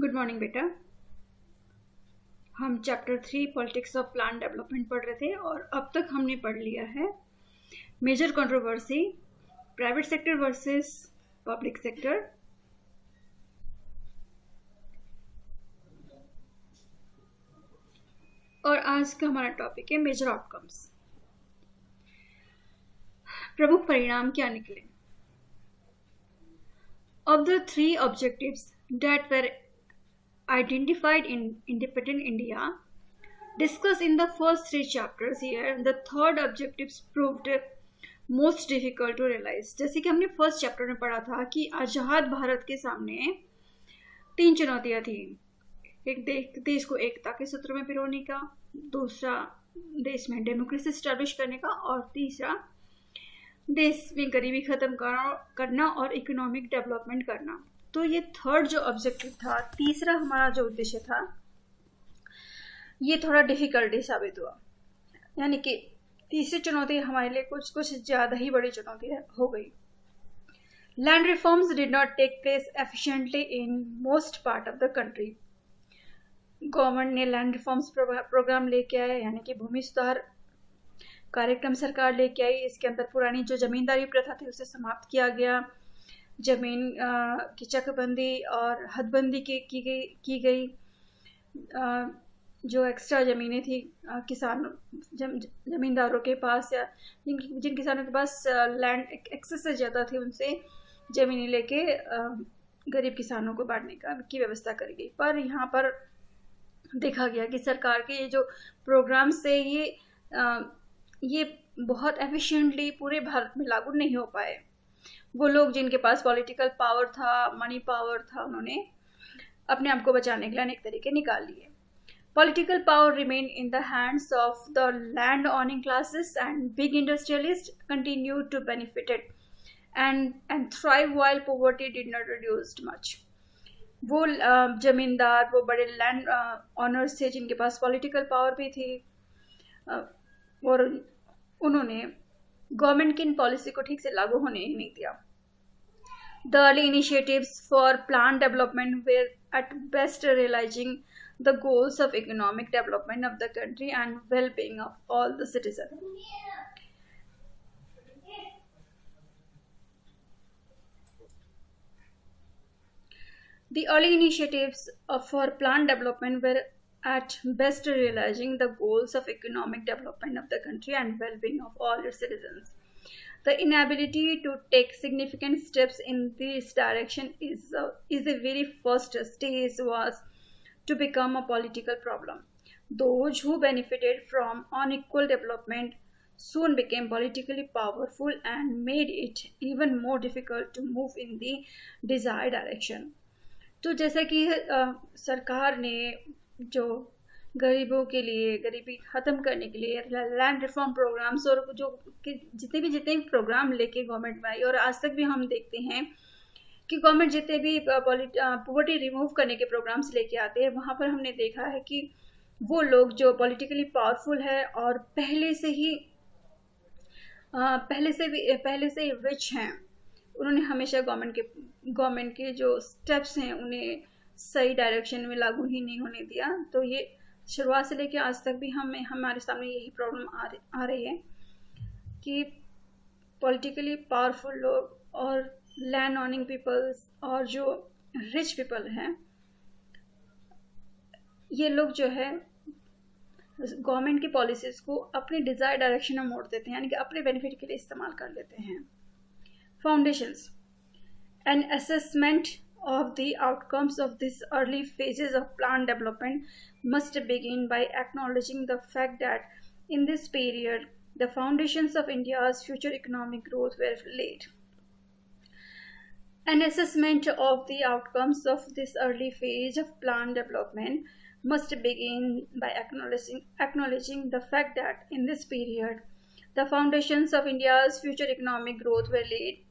Good morning बेटा। हम chapter 3 politics of plan development पढ़ रहे थे और अब तक हमने पढ़ लिया है major controversy, private sector versus public sector, और आज का हमारा टॉपिक है मेजर आउटकम्स। प्रमुख परिणाम क्या निकले? Of the three objectives that were identified in independent India, discussed in the first three chapters here, the third objectives proved most difficult to realize. जैसे कि हमने फर्स्ट चैप्टर में पढ़ा था कि आजाद भारत के सामने तीन चुनौतियां थी। एक देश को एकता के सूत्र में पिरोने का, दूसरा देश में डेमोक्रेसी स्टैब्लिश करने का, और तीसरा देश में गरीबी खत्म करना और इकोनॉमिक डेवलपमेंट करना। तो ये थर्ड जो ऑब्जेक्टिव था, तीसरा हमारा जो उद्देश्य था, ये थोड़ा डिफिकल्टी साबित हुआ। यानी कि तीसरी चुनौती हमारे लिए कुछ ज़्यादा ही बड़ी चुनौती हो गई। Land reforms did not take place efficiently in most part of the country. Government ने लैंड रिफॉर्म्स प्रोग्राम लेके आए, यानी कि भूमि सुधार कार्यक्रम सरकार लेके आई। इसके अंदर पुरानी जो जमींदारी प्रथा थी उसे समाप्त किया गया। जमीन की चकबंदी और हदबंदी की गई। जो एक्स्ट्रा ज़मीनें थी जमींदारों के पास, या जिन किसानों के पास लैंड एक्सेस से ज़्यादा थी, उनसे ज़मीनें लेके गरीब किसानों को बांटने की व्यवस्था करी गई। पर यहाँ पर देखा गया कि सरकार के ये जो प्रोग्राम्स थे ये बहुत एफिशिएंटली पूरे भारत में लागू नहीं हो पाए। वो लोग जिनके पास पॉलिटिकल पावर था, मनी पावर था, उन्होंने अपने आप को बचाने के लिए अनेक तरीके निकाल लिए। Political power remain in the hands of the land owning classes and big industrialist continue to benefited and thrive while poverty did not reduced much. वो जमींदार, वो बड़े लैंड ऑनर्स थे जिनके पास पॉलिटिकल पावर भी थी, और उन्होंने गवर्नमेंट की इन पॉलिसी को ठीक से लागू होने ही नहीं दिया। The early initiatives for plan development were at best realizing the goals of economic development of the country and well being of all the citizen. The early initiatives for plant development were at best realizing the goals of economic development of the country and well-being of all its citizens. The inability to take significant steps in this direction is the very first stage was to become a political problem. Those who benefited from unequal development soon became politically powerful and made it even more difficult to move in the desired direction. तो जैसा कि सरकार ने जो गरीबों के लिए, गरीबी ख़त्म करने के लिए लैंड रिफॉर्म प्रोग्राम्स और जो जितने भी प्रोग्राम लेके गवर्नमेंट में आई, और आज तक भी हम देखते हैं कि गवर्नमेंट जितने भी पॉवर्टी रिमूव करने के प्रोग्राम्स लेके आते हैं, वहाँ पर हमने देखा है कि वो लोग जो पॉलिटिकली पावरफुल है और पहले से ही रिच हैं, उन्होंने हमेशा गवर्नमेंट के जो स्टेप्स हैं उन्हें सही डायरेक्शन में लागू ही नहीं होने दिया। तो ये शुरुआत से लेकर आज तक भी हमारे सामने यही प्रॉब्लम आ रही है कि पॉलिटिकली पावरफुल लोग और लैंड ओनिंग पीपल्स और जो रिच पीपल हैं, ये लोग जो है गवर्नमेंट की पॉलिसीज़ को अपनी डिज़ायर डायरेक्शन में मोड़ देते हैं, यानी कि अपने बेनिफिट के लिए इस्तेमाल कर लेते हैं। Foundations. An assessment of the outcomes of these early phases of plant development must begin by acknowledging the fact that in this period, the foundations of India's future economic growth were laid. An assessment of the outcomes of this early phase of plant development must begin by acknowledging the fact that in this period, the foundations of India's future economic growth were laid.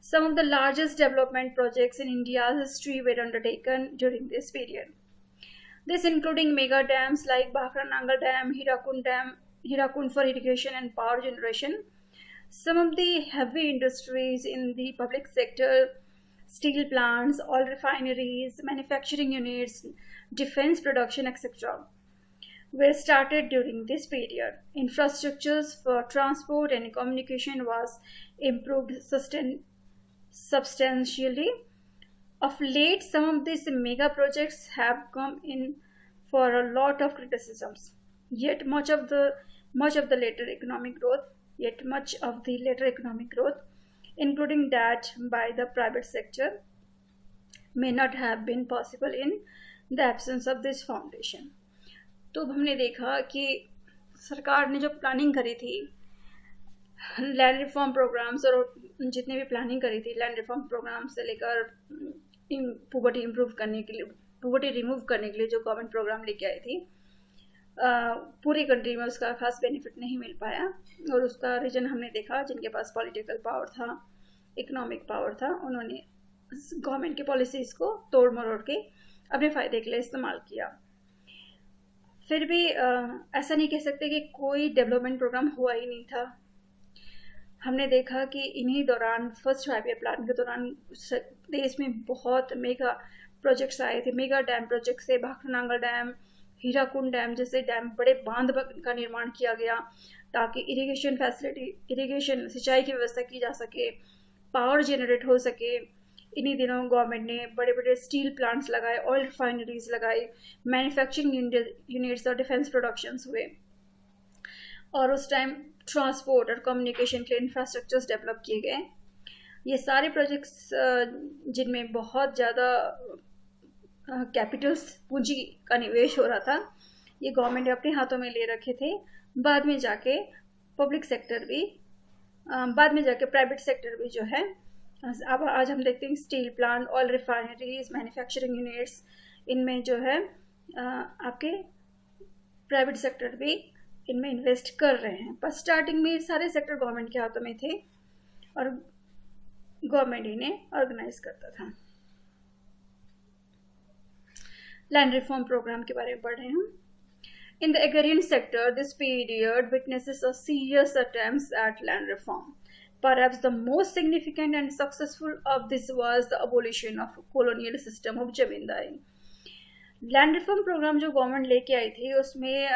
Some of the largest development projects in India's history were undertaken during this period. This including mega dams like Bhakra Nangal Dam, Hirakund for irrigation and power generation. Some of the heavy industries in the public sector steel plants, oil refineries, manufacturing units, defense production, etc. were started during this period. Infrastructures for transport and communication was improved substantially. Of late, some of these mega projects have come in for a lot of criticisms. Yet much of the later economic growth, including that by the private sector, may not have been possible in the absence of this foundation. तो हमने देखा कि सरकार ने जो planning करी थी land reform programmes और जितने भी प्लानिंग करी थी लैंड रिफॉर्म प्रोग्राम से लेकर पुवर्टी रिमूव करने के लिए जो गवर्नमेंट प्रोग्राम लेके आई थी, पूरी कंट्री में उसका खास बेनिफिट नहीं मिल पाया। और उसका रीजन हमने देखा, जिनके पास पॉलिटिकल पावर था, इकोनॉमिक पावर था, उन्होंने गवर्नमेंट की पॉलिसीज़ को तोड़ मरोड़ के अपने फ़ायदे के लिए इस्तेमाल किया। फिर भी ऐसा नहीं कह सकते कि कोई डेवलपमेंट प्रोग्राम हुआ ही नहीं था। हमने देखा कि इन्हीं दौरान फर्स्ट 5 ईयर प्लान के दौरान देश में बहुत मेगा प्रोजेक्ट्स आए थे। मेगा डैम प्रोजेक्ट से भाखरनांगल डैम, हीराकुंड डैम जैसे डैम, बड़े बांध का निर्माण किया गया ताकि इरिगेशन सिंचाई की व्यवस्था की जा सके, पावर जनरेट हो सके। इन्हीं दिनों गवर्नमेंट ने बड़े बड़े स्टील प्लांट्स लगाए, ऑयल रिफाइनरीज लगाई, मैन्युफैक्चरिंग यूनिट्स और डिफेंस प्रोडक्शंस हुए। और उस टाइम ट्रांसपोर्ट और कम्युनिकेशन के लिए इंफ्रास्ट्रक्चर्स डेवलप किए गए। ये सारे प्रोजेक्ट्स जिनमें बहुत ज़्यादा कैपिटल्स पूंजी का निवेश हो रहा था, ये गवर्नमेंट ने अपने हाथों में ले रखे थे। बाद में जाके प्राइवेट सेक्टर भी जो है, अब आज हम देखते हैं steel plant, oil refineries, manufacturing units, इनमें जो है आपके प्राइवेट सेक्टर भी इनमें इन्वेस्ट कर रहे हैं। पर स्टार्टिंग में सारे सेक्टर गवर्नमेंट के हाथों में थे और गवर्नमेंट इन्हें ऑर्गेनाइज करता था। लैंड रिफॉर्म प्रोग्राम के बारे में पढ़ रहे हैं हम। In the agrarian sector, this period witnesses a serious attempts at land reform. Perhaps the most significant and successful of this was the abolition of colonial system of जमींदारी। Land reform program जो government लेके आई थी, उसमें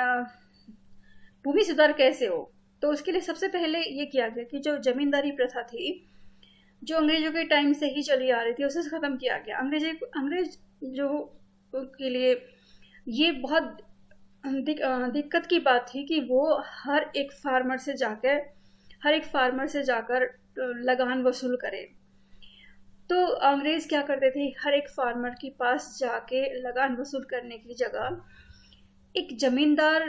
भूमि सुधार कैसे हो, तो उसके लिए सबसे पहले ये किया गया कि जो जमींदारी प्रथा थी, जो अंग्रेजों के टाइम से ही चली आ रही थी, उसे ख़त्म किया गया। अंग्रेजों के लिए ये बहुत दिक्कत की बात थी कि वो हर एक फार्मर से जाकर लगान वसूल करे। तो अंग्रेज़ क्या करते थे, हर एक फार्मर के पास जाके लगान वसूल करने की जगह एक जमींदार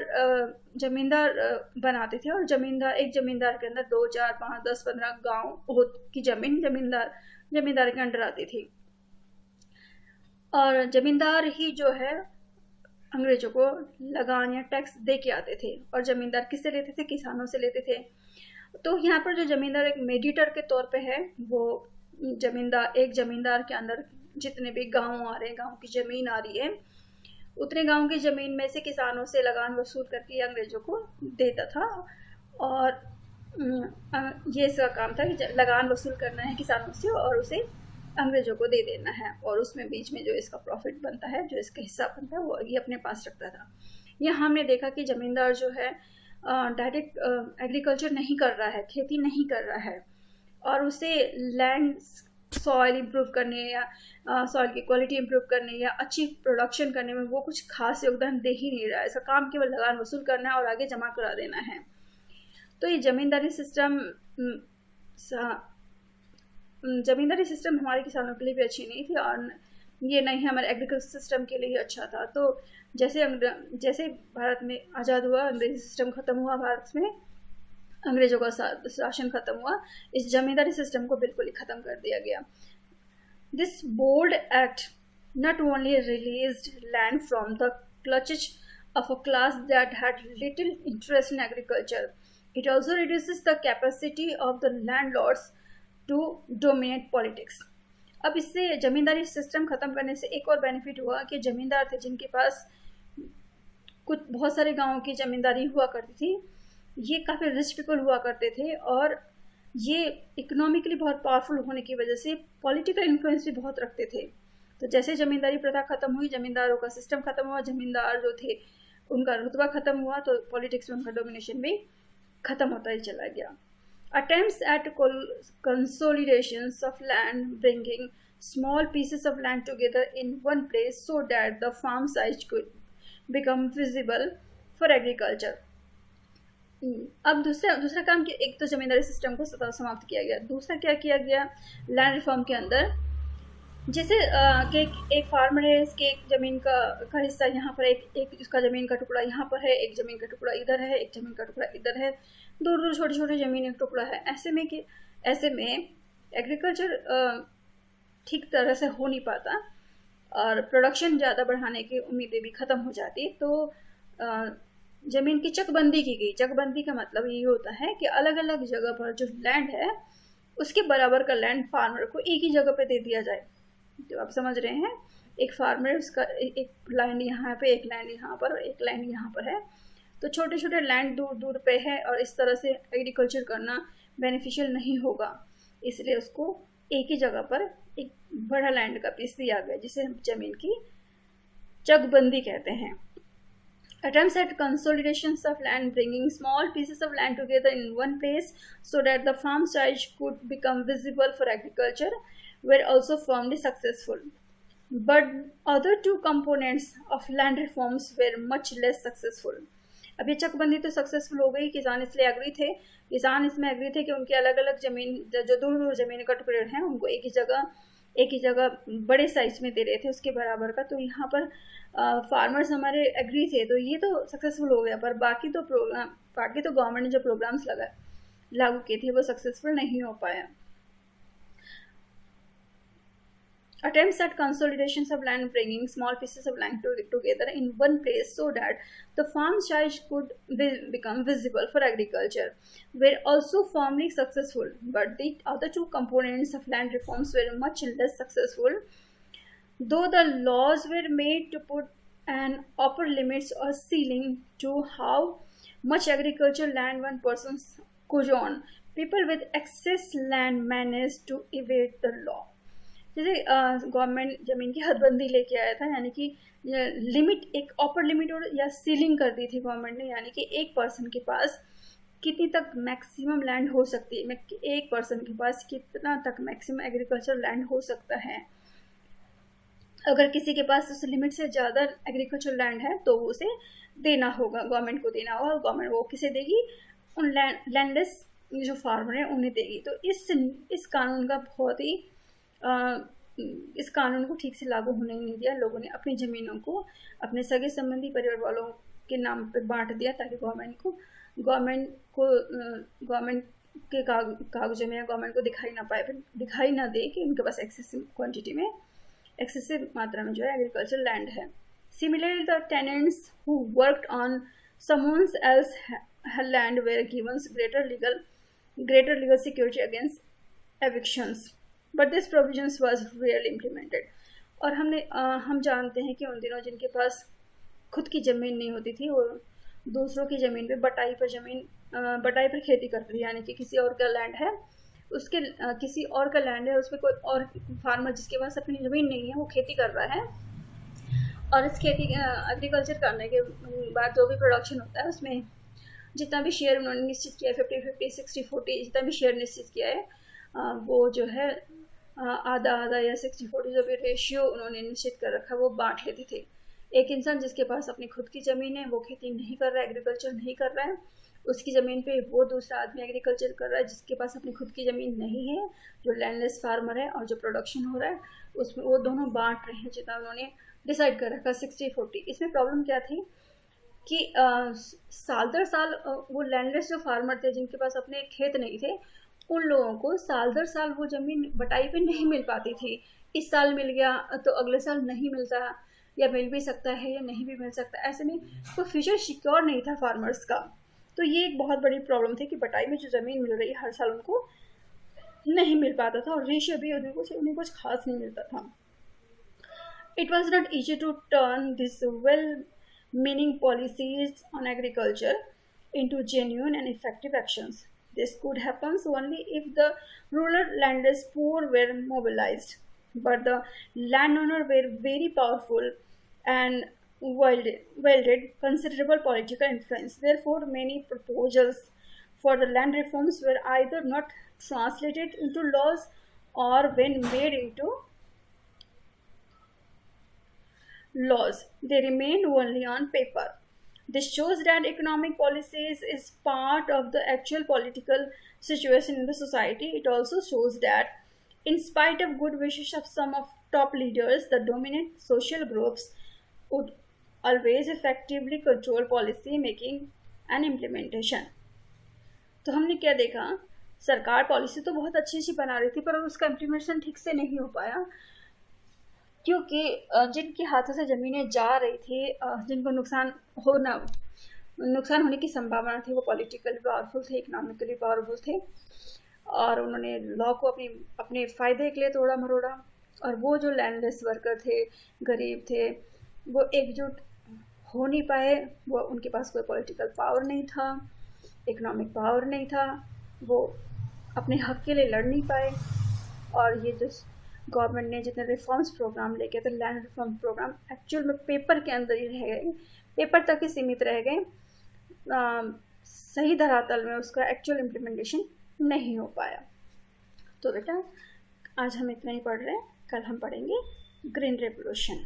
बनाते थे। और एक जमींदार के अंदर 2, 4, 5, 10, 15 गाँव की जमीन जमींदार के अंडर आती थी। और जमींदार ही जो है अंग्रेजों को लगान या टैक्स दे के आते थे। और जमींदार किससे लेते थे? किसानों से लेते थे। तो यहाँ पर जो जमींदार एक मेडिएटर के तौर पे है, वो एक जमींदार के अंदर जितने भी गांव आ रहे हैं, गांव की ज़मीन आ रही है, उतने गांव की ज़मीन में से किसानों से लगान वसूल करके अंग्रेजों को देता था। और ये इसका काम था कि लगान वसूल करना है किसानों से और उसे अंग्रेजों को दे देना है। और उसमें बीच में जो इसका प्रॉफिट बनता है, जो इसका हिस्सा बनता है, वो ये अपने पास रखता था। यहाँ हमने देखा कि ज़मींदार जो है डायरेक्ट एग्रीकल्चर नहीं कर रहा है, खेती नहीं कर रहा है, और उसे लैंड सॉइल इम्प्रूव करने या सॉइल की क्वालिटी इम्प्रूव करने या अच्छी प्रोडक्शन करने में वो कुछ खास योगदान दे ही नहीं रहा है। इसका काम केवल लगान वसूल करना है और आगे जमा करा देना है। तो ये जमींदारी सिस्टम हमारे किसानों के लिए भी अच्छी नहीं थी, और ये नहीं हमारे एग्रीकल्चर सिस्टम के लिए ही अच्छा था। तो जैसे भारत में आज़ाद हुआ, अंग्रेजी सिस्टम ख़त्म हुआ, भारत में अंग्रेजों का शासन ख़त्म हुआ, इस जमींदारी सिस्टम को बिल्कुल ही ख़त्म कर दिया गया। This bold act not only released land from the clutches of a class that had little interest in agriculture, it also reduces the capacity of the landlords to dominate politics. अब इससे जमींदारी system ख़त्म करने से एक और benefit हुआ कि जमींदार थे जिनके पास बहुत सारे गांवों की जमींदारी हुआ करती थी, ये काफ़ी रिच पीपल हुआ करते थे और ये इकोनॉमिकली बहुत पावरफुल होने की वजह से पॉलिटिकल इन्फ्लुएंस भी बहुत रखते थे। तो जैसे जमींदारी प्रथा खत्म हुई, जमींदारों का सिस्टम खत्म हुआ, जमींदार जो थे उनका रुतबा खत्म हुआ, तो पॉलिटिक्स में उनका डोमिनेशन भी खत्म होता ही चला गया। Attempts at consolidations of land, bringing small pieces of land together in one place so that the farm size could become visible for agriculture. अब दूसरा काम कि एक तो जमींदारी सिस्टम को समाप्त किया गया, दूसरा क्या किया गया लैंड रिफॉर्म के अंदर, जैसे कि एक फार्मर है, इसके एक ज़मीन का हिस्सा यहाँ पर, एक उसका ज़मीन का टुकड़ा यहाँ पर है, एक ज़मीन का टुकड़ा इधर है, एक ज़मीन का टुकड़ा इधर है, दूर दूर छोटे छोटे ज़मीन एक टुकड़ा है। ऐसे में एग्रीकल्चर ठीक तरह से हो नहीं पाता और प्रोडक्शन ज़्यादा बढ़ाने की उम्मीदें भी ख़त्म हो जाती। तो ज़मीन की चकबंदी की गई। चकबंदी का मतलब ये होता है कि अलग अलग जगह पर जो लैंड है उसके बराबर का लैंड फार्मर को एक ही जगह पे दे दिया जाए। तो आप समझ रहे हैं, एक फार्मर उसका एक लैंड यहाँ पे, एक लैंड यहाँ पर, एक लैंड यहाँ पर है, तो छोटे छोटे लैंड दूर दूर पे है और इस तरह से एग्रीकल्चर करना बेनिफिशियल नहीं होगा, इसलिए उसको एक ही जगह पर एक बड़ा लैंड का पीस दिया गया जिसे हम जमीन की चकबंदी कहते हैं। Attempts at consolidations of land, bringing small pieces of land together in one place so that the farm size could become visible for agriculture, were also firmly successful. But other two components of land reforms were much less successful. अब ये चकबंदी तो successful हो गई, किसान इसलिए agree थे, किसान इसमें एग्री थे कि उनकी अलग अलग ज़मीन, जो दूर दूर ज़मीन का टुकड़े हैं, उनको एक ही जगह बड़े साइज में दे रहे थे उसके बराबर का। तो यहाँ पर फार्मर्स हमारे एग्री थे, तो ये तो सक्सेसफुल हो गया, पर बाकी तो गवर्नमेंट ने जो प्रोग्राम्स लागू किए थे वो सक्सेसफुल नहीं हो पाया। Attempts at consolidations of land, bringing small pieces of land together in one place so that the farm size could become visible for agriculture, were also firmly successful, but the other two components of land reforms were much less successful. Though the laws were made to put an upper limits or ceiling to how much agricultural land one person could own, people with excess land managed to evade the law. जैसे government ज़मीन की हदबंदी लेके आया था, यानी कि limit, एक upper limit और या सीलिंग कर दी थी गवर्नमेंट ने, यानी कि एक पर्सन के पास कितनी तक मैक्सिमम लैंड हो सकती है, एक पर्सन के पास कितना तक मैक्सिमम एग्रीकल्चर लैंड हो सकता है। अगर किसी के पास उस लिमिट से ज़्यादा एग्रीकल्चर लैंड है तो उसे देना होगा, गवर्नमेंट को देना होगा, और गवर्नमेंट वो किसे देगी, उन लैंडलेस जो फार्मर हैं उन्हें देगी। तो इस कानून का बहुत ही इस कानून को ठीक से लागू होने नहीं दिया। लोगों ने अपनी ज़मीनों को अपने सगे संबंधी परिवार वालों के नाम पर बांट दिया ताकि गवर्नमेंट के कागजों में गवर्नमेंट को दिखाई ना दे कि उनके पास एक्सेसिव मात्रा में जो है एग्रीकल्चर लैंड है। Similarly the tenants who worked on someone else land were given greater legal security against evictions. But this provisions was rarely implemented. और हम जानते हैं कि उन दिनों जिनके पास खुद की ज़मीन नहीं होती थी वो दूसरों की ज़मीन पे बटाई पर खेती करते थे, यानी कि किसी और का लैंड है, किसी और का लैंड है, उसमें कोई और फार्मर जिसके पास अपनी ज़मीन नहीं है वो खेती कर रहा है, और इस खेती एग्रीकल्चर करने के बाद जो भी प्रोडक्शन होता है उसमें जितना भी शेयर उन्होंने निश्चित किया है, 50-50, 60-40 जितना भी शेयर निश्चित किया है, वो जो है आधा या 60-40 जो भी रेशियो उन्होंने निश्चित कर रखा है वो बांट लेते थे। एक इंसान जिसके पास अपनी खुद की ज़मीन है वो खेती नहीं कर रहा है, एग्रीकल्चर नहीं कर रहा है, उसकी ज़मीन पे वो दूसरा आदमी एग्रीकल्चर कर रहा है जिसके पास अपनी खुद की ज़मीन नहीं है, जो लैंडलेस फार्मर है, और जो प्रोडक्शन हो रहा है उसमें वो दोनों बांट रहे हैं जितना उन्होंने डिसाइड कर रखा 60-40। इसमें प्रॉब्लम क्या थी कि साल दर साल वो लैंडलेस जो फार्मर थे जिनके पास अपने खेत नहीं थे, उन लोगों को साल दर साल वो ज़मीन बटाई पे नहीं मिल पाती थी। इस साल मिल गया तो अगले साल नहीं मिलता, या मिल भी सकता है या नहीं भी मिल सकता, ऐसे में कोई फ्यूचर सिक्योर नहीं था फार्मर्स का। तो ये एक बहुत बड़ी प्रॉब्लम थी कि बटाई में जो ज़मीन मिल रही है हर साल उनको नहीं मिल पाता था, और रेशियो भी उन्हें कुछ खास नहीं मिलता था। It was not easy to turn these well-meaning policies on agriculture into genuine and effective actions. This could happen only if the rural landless poor were mobilized, but the landowner were very powerful and wielded considerable political influence. Therefore, many proposals for the land reforms were either not translated into laws or when made into laws, they remained only on paper. This shows that economic policies is part of the actual political situation in the society. It also shows that, in spite of good wishes of some of top leaders, the dominant social groups would always effectively control policy making and implementation. तो हमने क्या देखा, सरकार policy तो बहुत अच्छी बना रही थी पर उसका इम्प्लीमेंटेशन ठीक से नहीं हो पाया, क्योंकि जिनके हाथों से ज़मीनें जा रही थी, जिनको नुकसान होने की संभावना थी, वो पॉलिटिकली पावरफुल थे, इकोनॉमिकली पावरफुल थे, और उन्होंने लॉ को अपने फ़ायदे के लिए तोड़ा मरोड़ा, और वो जो लैंडलेस वर्कर थे, गरीब थे, वो एकजुट हो नहीं पाए, वो उनके पास कोई पॉलिटिकल पावर नहीं था, इकोनॉमिक पावर नहीं था, वो अपने हक के लिए लड़ नहीं पाए। और ये जो गवर्नमेंट ने जितने रिफॉर्म्स प्रोग्राम लेके थे, लैंड रिफॉर्म प्रोग्राम एक्चुअल में पेपर के अंदर ही रह गए, पेपर तक ही सीमित रह गए, सही धरातल में उसका एक्चुअल इम्प्लीमेंटेशन नहीं हो पाया। तो बेटा आज हम इतना ही पढ़ रहे हैं, कल हम पढ़ेंगे ग्रीन रेवोल्यूशन।